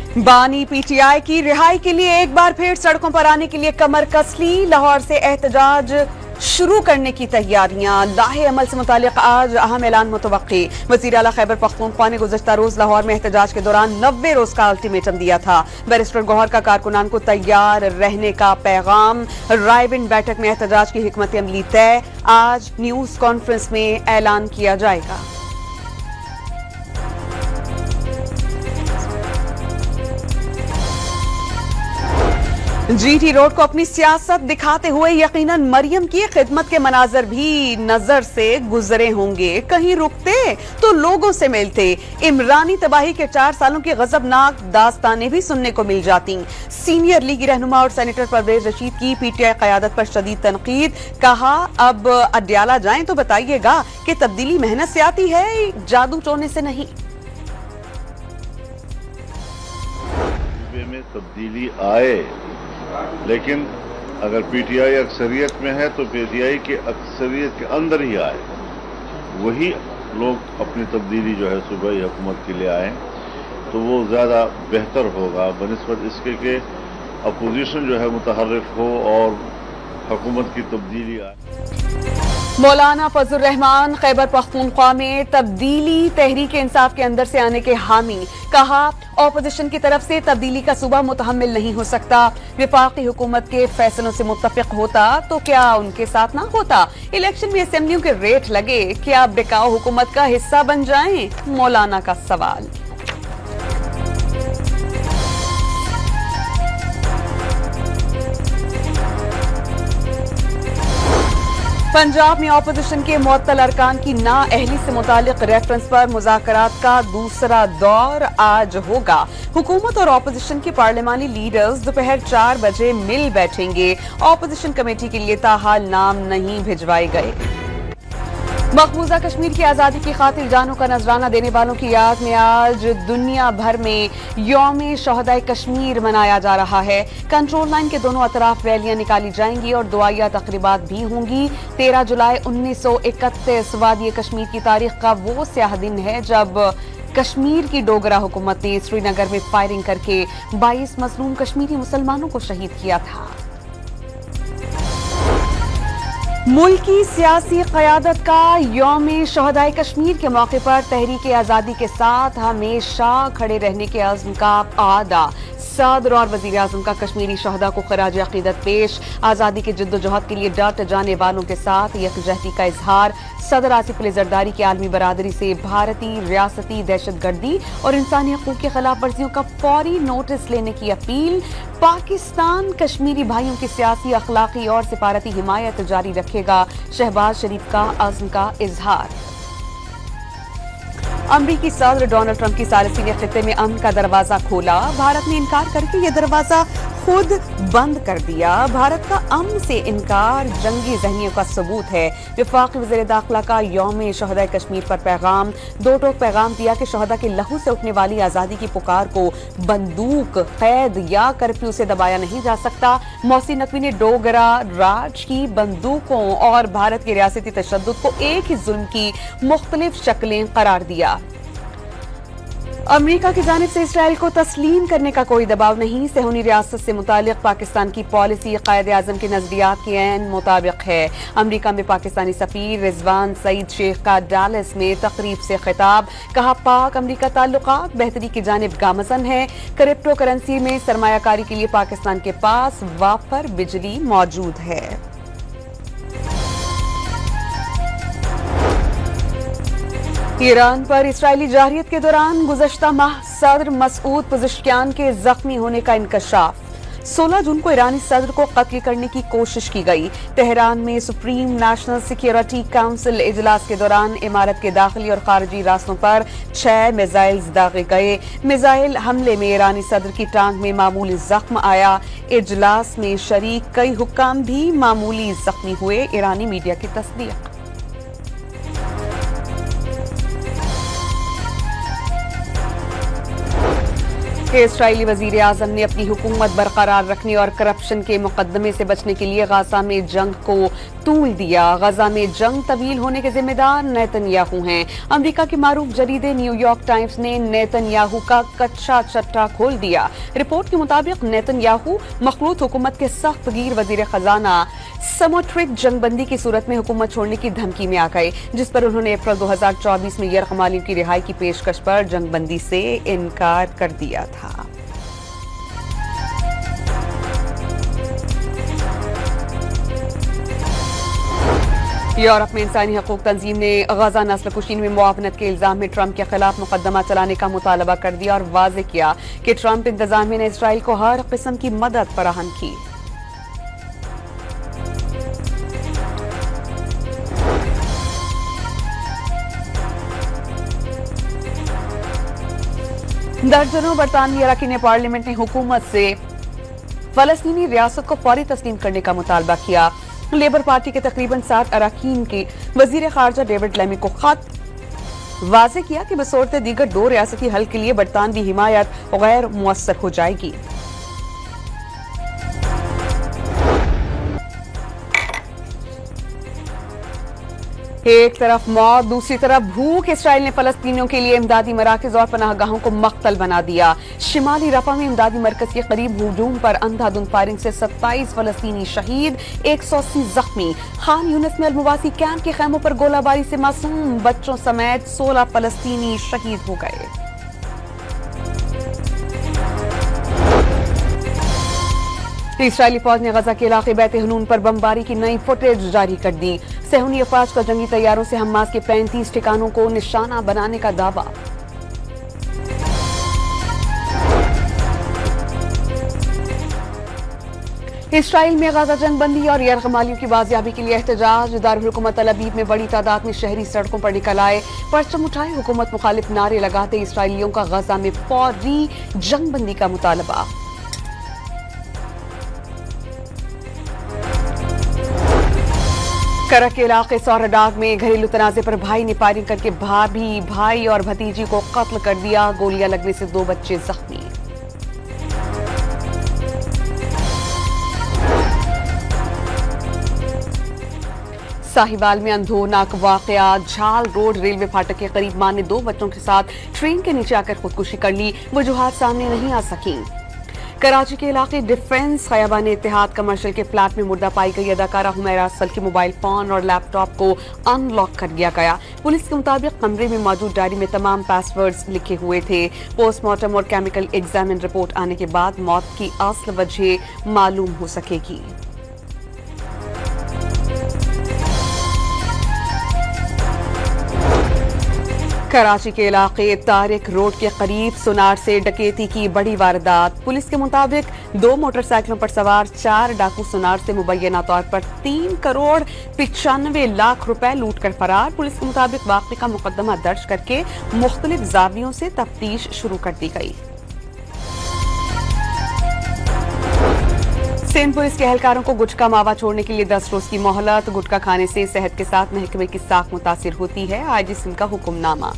बानी पीटीआई की रिहाई के लिए एक बार फिर सड़कों पर आने के लिए कमर कस ली। लाहौर से एहतजाज शुरू करने की तैयारियां। लाहे अमल से मुतालिक आज अहम ऐलान मुतवक्की। वज़ीर आला खैबर पख्तूनख्वा ने गुज़श्ता रोज लाहौर में एहतजाज के दौरान 90 रोज का अल्टीमेटम दिया था। बैरिस्टर गौहर का कारकुनान को तैयार रहने का पैगाम। रायबिंड बैठक में एहतजाज की हिकमत अमली तय। आज न्यूज कॉन्फ्रेंस में ऐलान किया जाएगा। जीटी रोड को अपनी सियासत दिखाते हुए यकीनन मरियम की खिदमत के मनाजर भी नजर से गुजरे होंगे। कहीं रुकते तो लोगों से मिलते। इमरानी तबाही के 4 सालों की गजबनाक दास्तानें भी सुनने को मिल जाती। सीनियर लीगी रहनुमा और सेनेटर परवेज रशीद की पीटीआई क़यादत पर शदीद तनकीद। कहा अब अड्याला जाएं तो बताइएगा कि तब्दीली मेहनत से आती है, जादू टोने से नहीं। में तब्दीली आए, लेकिन अगर पीटीआई अक्सरियत में है तो पीटीआई की अक्सरियत के अंदर ही आए। वही लोग अपनी तब्दीली जो है सूबाई हुकूमत के लिए आए तो वो ज़्यादा बेहतर होगा बनिस्बत इसके कि अपोजिशन जो है मुतहर्रिक हो और हुकूमत की तब्दीली आए। मौलाना फजल रहमान खैबर पख्तूनख्वा में तब्दीली तहरीक इंसाफ के अंदर से आने के हामी। कहा ऑपोजिशन की तरफ से तब्दीली का सूबा मुतहम्मिल नहीं हो सकता। विफाकी हुकूमत के फैसलों से मुत्तफिक होता तो क्या उनके साथ ना होता। इलेक्शन में असेंबलियों के रेट लगे, क्या बिकाऊ हुकूमत का हिस्सा बन जाएं? मौलाना का सवाल। पंजाब में ऑपोजिशन के मुअत्तल अरकान की नाअहली से मुतालिक रेफरेंस पर मुज़ाकरात का दूसरा दौर आज होगा। हुकूमत और ऑपोजिशन के पार्लिमानी लीडर्स दोपहर 4 बजे मिल बैठेंगे। ऑपोजिशन कमेटी के लिए ताहाल नाम नहीं भिजवाए गए। मकबूजा कश्मीर की आज़ादी की खातिर जानों का नजराना देने वालों की याद में आज दुनिया भर में यौम शोहदाए कश्मीर मनाया जा रहा है। कंट्रोल लाइन के दोनों अतराफ रैलियां निकाली जाएंगी और दुआया तकरीबात भी होंगी। 13 जुलाई 1931 वादी कश्मीर की तारीख का वो स्याह दिन है जब कश्मीर की डोगरा हुकूमत ने श्रीनगर में फायरिंग करके 22 मजलूम कश्मीरी मुसलमानों को शहीद किया था। मुल्की सियासी क़यादत का यौम शोहदाए कश्मीर के मौके पर तहरीक आज़ादी के साथ हमेशा खड़े रहने के अज़्म का आदा। सदर और वज़ीर आज़म का कश्मीरी शहदा को खराज अक़ीदत पेश। आज़ादी की जद्दोजहद के लिए डट जाने वालों के साथ यकजहती का इजहार। सदर आसिफ अली ज़रदारी की आलमी बरादरी से भारतीय रियासती दहशतगर्दी और इंसानी हकूक़ की खिलाफ वर्जियों का फौरी नोटिस लेने की अपील। पाकिस्तान कश्मीरी भाइयों की सियासी, अखलाकी और सिफारती हिमायत जारी रखेगा। शहबाज शरीफ का अज़्म का इजहार। अमरीकी सदर डोनाल्ड ट्रंप की सालिसी ने खित्ते में अमन का दरवाजा खोला। भारत ने इनकार करके यह दरवाजा खुद बंद कर दिया। भारत का अमन से इनकार जंगी जहनियों का सबूत है। वफाकी वज़ीर दाखिला का यौम शोहदाए कश्मीर पर पैगाम। दो टोक पैगाम दिया कि शोहदा के लहू से उठने वाली आज़ादी की पुकार को बंदूक, कैद या कर्फ्यू से दबाया नहीं जा सकता। मोहसिन नकवी ने डोगरा राज की बंदूकों और भारत के रियासती तशद्दुद को एक ही जुल्म की मुख्तलिफ शक्लें करार दिया। अमेरिका की जानिब से इसराइल को तस्लीम करने का कोई दबाव नहीं। सेहूनी रियासत से मुतालिक पाकिस्तान की पॉलिसी कायदे आजम के नजरियात के ऐन मुताबिक है। अमेरिका में पाकिस्तानी सफीर रिजवान सईद शेख का डालस में तकरीब से खिताब। कहा पाक अमेरिका ताल्लुकात बेहतरी की जानिब गामज़न है। क्रिप्टो करेंसी में सरमायाकारी के लिए पाकिस्तान के पास वाफर बिजली मौजूद है। ईरान पर इसराइली जारियत के दौरान गुज़श्ता माह सदर मसूद पज़ेश्कियान के जख्मी होने का इंकशाफ। 16 जून को ईरानी सदर को कत्ल करने की कोशिश की गई। तेहरान में सुप्रीम नेशनल सिक्योरिटी काउंसिल इजलास के दौरान इमारत के दाखिली और खारजी रास्तों पर 6 मिसाइल्स दागे गए। मिसाइल हमले में ईरानी सदर की टांग में मामूली जख्म आया। इजलास में शरीक कई हुक्काम भी मामूली जख्मी हुए। ईरानी मीडिया की तस्दीक। कि इसराइली वजीर आजम ने अपनी हुकूमत बरकरार रखने और करप्शन के मुकदमे से बचने के लिए गाजा में जंग को तूल दिया। गाजा में जंग तवील होने के जिम्मेदार नेतन्याहू हैं। अमेरिका के मारूफ जरीदे न्यूयॉर्क टाइम्स ने नेतन्याहू का कच्चा चट्टा खोल दिया। रिपोर्ट के मुताबिक नेतन्याहू मखलूत हुकूमत के सख्त गिर वजीर खजाना समोट्रिक जंगबंदी की सूरत में हुकूमत छोड़ने की धमकी में आ गए, जिस पर उन्होंने अप्रैल 2024 में यरगमालियों की रिहाई की पेशकश पर जंगबंदी से इनकार कर दिया था। यूरोप में इंसानी हकूक तंजीम ने गजा नस्ल कुशी में मुआवनत के इल्जाम में ट्रंप के खिलाफ मुकदमा चलाने का मुतालबा कर दिया और वाज़ेह किया कि ट्रंप इंतजामिया ने इसराइल को हर किस्म की मदद फराहम की। दर्जनों बरतानवी अरकान पार्लियामेंट ने हुकूमत से फलस्तीनी रियासत को फौरी तस्लीम करने का मुतालबा किया। लेबर पार्टी के तकरीबन 7 अरकान के वजीर खारजा डेविड लेमी को खत वाज़ेह किया कि बसूरत दीगर 2 रियासती हल के लिए बरतानवी हिमायत गैर मुअस्सर हो जाएगी। एक तरफ मौत, दूसरी तरफ भूख। इसराइल ने फलस्तीनियों के लिए इमदादी मराकज और पनाहगाहों को मख्तल बना दिया। शिमाली रफा में इमदादी मरकज के करीब हुजूम पर अंधाधुंध फायरिंग से 27 फलस्तीनी शहीद, 180 जख्मी। खान यूनिस में अलमुवासी कैंप के खैमों पर गोलाबारी से मासूम बच्चों समेत 16 फलस्तीनी शहीद हो गए। इसराइली फौज ने गजा के इलाके बैत हनून पर बमबारी की नई फुटेज जारी कर दी। सहूनी अफवाज का जंगी तैयारों से हमास के 35 ठिकानों को निशाना बनाने का दावा। इसराइल में गाजा जंगबंदी और यरगमालियों की बाजियाबी के लिए एहतजाज। दारुल हुकूमत तल अबीब में बड़ी तादाद में शहरी सड़कों पर निकल आए, परचम उठाए, हुकूमत मुखालिफ नारे लगाते इसराइलियों का गजा में फौरी जंगबंदी का मुतालबा। करक के इलाके सौरडाग में घरेलू तनाजे पर भाई ने फायरिंग करके भाभी, भाई और भतीजी को कत्ल कर दिया। गोलियां लगने से 2 बच्चे जख्मी। साहिवाल में अंधोनाक वाकया। झाल रोड रेलवे फाटक के करीब मां ने 2 बच्चों के साथ ट्रेन के नीचे आकर खुदकुशी कर ली। वजूहात सामने नहीं आ सकी। कराची के इलाके डिफेंस खयाबान इत्तेहाद कमर्शियल के फ्लैट में मुर्दा पाई गई अदाकारा हुमैरा असल के मोबाइल फोन और लैपटॉप को अनलॉक कर दिया गया। पुलिस के मुताबिक कमरे में मौजूद डायरी में तमाम पासवर्ड्स लिखे हुए थे। पोस्टमार्टम और केमिकल एग्जामिन रिपोर्ट आने के बाद मौत की असल वजह मालूम हो सकेगी। कराची के इलाके तारिक रोड के करीब सुनार से डकैती की बड़ी वारदात। पुलिस के मुताबिक 2 मोटरसाइकिलों पर सवार 4 डाकू सुनार से मुबैना तौर पर 3 करोड़ 95 लाख रुपए लूट कर फरार। पुलिस के मुताबिक वाक़े का मुकदमा दर्ज करके मुख्तलिफ जावियों से तफ्तीश शुरू कर दी गई। सिंध पुलिस के एहलकारों को गुटखा मावा छोड़ने के लिए 10 रोज की मोहलत। गुटखा खाने से सेहत के साथ महकमे की साख मुतासिर होती है। आईजी सिंध का हुक्मनामा।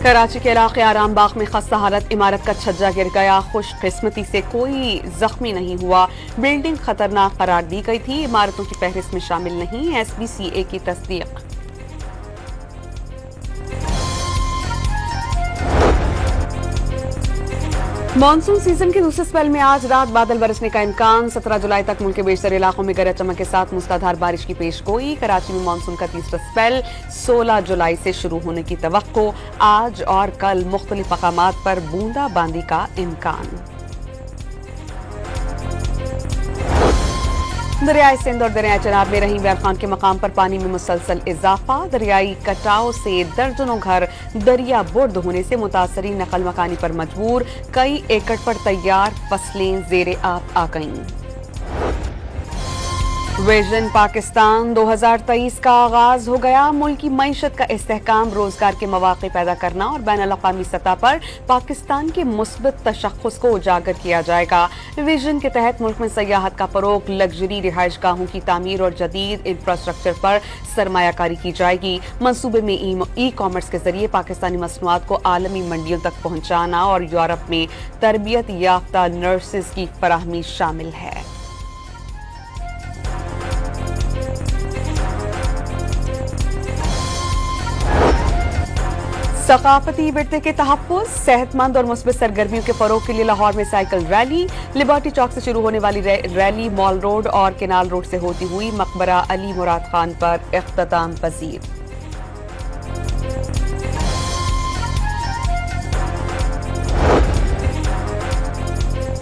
कराची के इलाके आराम बाग में खस्ता हालत इमारत का छज्जा गिर गया। खुशकिस्मती से कोई जख्मी नहीं हुआ। बिल्डिंग खतरनाक करार दी गई थी। इमारतों की फहरिस्त में शामिल नहीं। SBCA की तस्दीक। मानसून सीजन के दूसरे स्पेल में आज रात बादल बरसने का इम्कान। 17 जुलाई तक मुल्क के बेशतर इलाकों में गरज चमक के साथ मूसलाधार बारिश की पेशगोई। कराची में मानसून का तीसरा स्पेल 16 जुलाई से शुरू होने की तवक्को। आज और कल मुख्तलिफ मकामात पर बूंदाबांदी का इम्कान। दरियाई सिंध और दरियाई चनाब में रहीम व्यार खान के मकाम पर पानी में मुसलसल इजाफा। दरियाई कटाव से दर्जनों घर दरिया बुर्द होने से मुतासरीन नकल मकानी पर मजबूर। कई एकड़ पर तैयार फसलें जेरे आब आ गईं। विजन पाकिस्तान 2023 का आगाज हो गया। मुल्क की मईशत का इस्तेहकाम, रोजगार के मौके पैदा करना और बैनुल-अक़वामी सतह पर पाकिस्तान के मुस्बत तशख़्ख़ुस को उजागर किया जाएगा। विजन के तहत मुल्क में सयाहत का फ़रोग़, लग्जरी रिहाइशगाहों की तामीर और जदीद इंफ्रास्ट्रक्चर पर सरमायाकारी की जाएगी। मंसूबे में ई कॉमर्स के जरिए पाकिस्तानी मसनूआत को आलमी मंडियों तक पहुँचाना और यूरोप में तरबियत याफ्ता नर्सेज की फराहमी शामिल है। सकाफती विरसे के तहफ़्फ़ुज़, सेहतमंद और मुस्बित सरगर्मियों के फ़रोग़ के लिए लाहौर में साइकिल रैली। लिबर्टी चौक से शुरू होने वाली रैली मॉल रोड और केनाल रोड से होती हुई मकबरा अली मुराद खान पर इख्तिताम पजीर।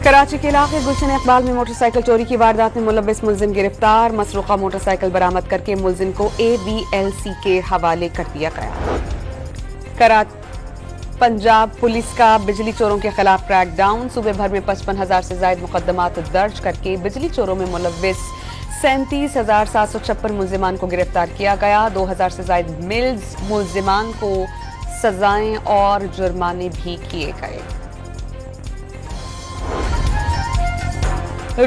कराची के इलाके गुलशन इकबाल में मोटरसाइकिल चोरी की वारदात में मुलव्विस मुलजिम गिरफ्तार। मसरूका मोटरसाइकिल बरामद करके मुलजिम को ABLC के हवाले कर दिया गया। पंजाब पुलिस का बिजली चोरों के खिलाफ क्रैकडाउन। सूबे भर में 55,000 से ज्यादा मुकदमात दर्ज करके बिजली चोरों में मुलव्विस 37,756 मुलजिमान को गिरफ्तार किया गया। 2,000 से ज्यादा मिल्स मुलजिमान को सजाएं और जुर्माने भी किए गए।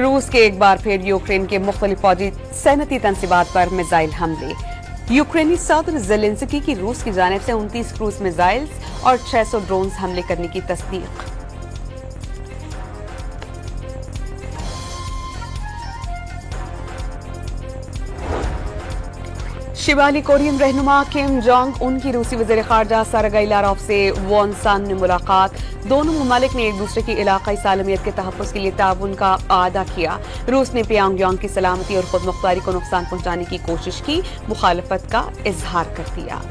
रूस के एक बार फिर यूक्रेन के मुख्तलिफ फौजी सैनती तंसीबात पर मिसाइल हमले। यूक्रेनी सदर ज़ेलेंस्की की रूस की जानिब से 29 क्रूज मिसाइल्स और 600 ड्रोन्स हमले करने की तस्दीक। शिमाली कोरियन रहनुमा किम जोंग उन की रूसी वज़ीर ख़ारजा सरगई लारोव से वॉनसान में मुलाकात। दोनों ममालिक ने एक दूसरे की इलाकाई सालमियत के तहफ़्फ़ुज़ के लिए ताउन का आदा किया। रूस ने प्योंगयांग की सलामती और खुद मुख्तारी को नुकसान पहुंचाने की कोशिश की, मुखालफत का इजहार कर दिया।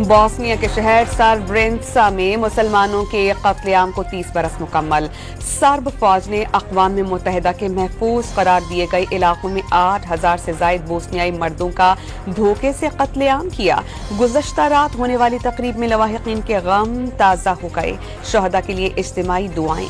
बोस्निया के शहर सर्ब्रेंत्सा में मुसलमानों के कत्लेआम को 30 बरस मुकम्मल। सर्ब फौज ने अक़वाम मुत्तहिदा के महफूज करार दिए गए इलाकों में 8,000 से ज्यादा बोस्नियाई मर्दों का धोखे से कत्लेआम किया। गुज़श्ता रात होने वाली तकरीब में लवाहिकीन के गम ताज़ा हो गए। शहदा के लिए इज्तिमाई दुआएं।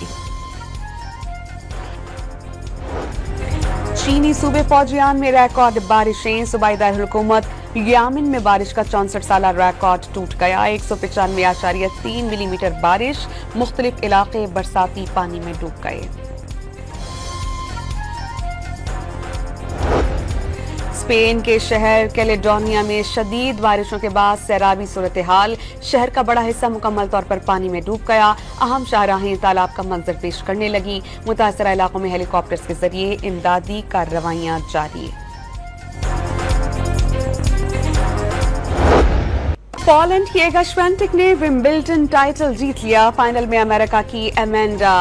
चीनी सूबे फौजियान में रिकॉर्ड बारिशें। सूबाई दारुल हुकूमत यामिन में बारिश का 64 साला रिकॉर्ड टूट गया। 195.3 मिलीमीटर बारिश। मुख्तलिफ इलाके बरसाती पानी में डूब गए। स्पेन के शहर कैलेडोनिया में शदीद बारिशों के बाद सैराबी सूरत हाल। शहर का बड़ा हिस्सा मुकम्मल तौर पर पानी में डूब गया। अहम शाहराहें तालाब का मंजर पेश करने लगी। मुतासरा इलाकों में हेलीकॉप्टर्स के जरिए इमदादी कार्रवाइयां जारी। पोलैंड की एगा श्वेंटेक ने विंबलडन टाइटल जीत लिया। फाइनल में अमेरिका की अमेंडा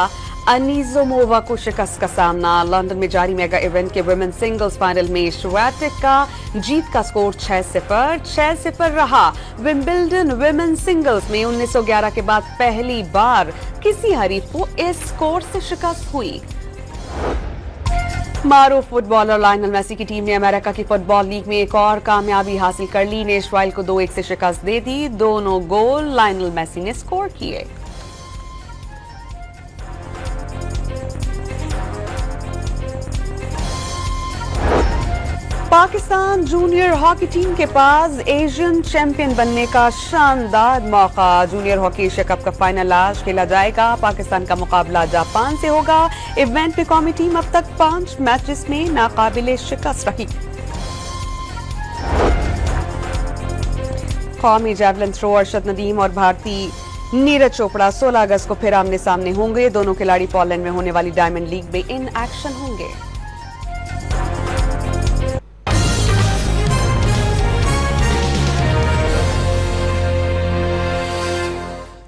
अनीजोमोवा को शिकस्त का सामना। लंदन में जारी मेगा इवेंट के वुमेन सिंगल्स फाइनल में श्वेंटेक का जीत का स्कोर 6-0 रहा। विंबलडन वुमेन सिंगल्स में 1911 के बाद पहली बार किसी हरीफ को इस स्कोर से शिकस्त हुई। मारूफ फुटबॉलर लायनल मेसी की टीम ने अमेरिका की फुटबॉल लीग में एक और कामयाबी हासिल कर ली। ने इजराइल को 2-1 से शिकस्त दे दी। दोनों गोल लायनल मेसी ने स्कोर किए। पाकिस्तान जूनियर हॉकी टीम के पास एशियन चैंपियन बनने का शानदार मौका। जूनियर हॉकी एशिया कप का फाइनल आज खेला जाएगा। पाकिस्तान का मुकाबला जापान से होगा। इवेंट में कौमी टीम अब तक 5 मैचेस में नाकाबिले शिकस्त रही। कौमी जैवलिन थ्रो अरशद नदीम और भारतीय नीरज चोपड़ा 16 अगस्त को फिर आमने सामने होंगे। दोनों खिलाड़ी पोलैंड में होने वाली डायमंड लीग में इन एक्शन होंगे।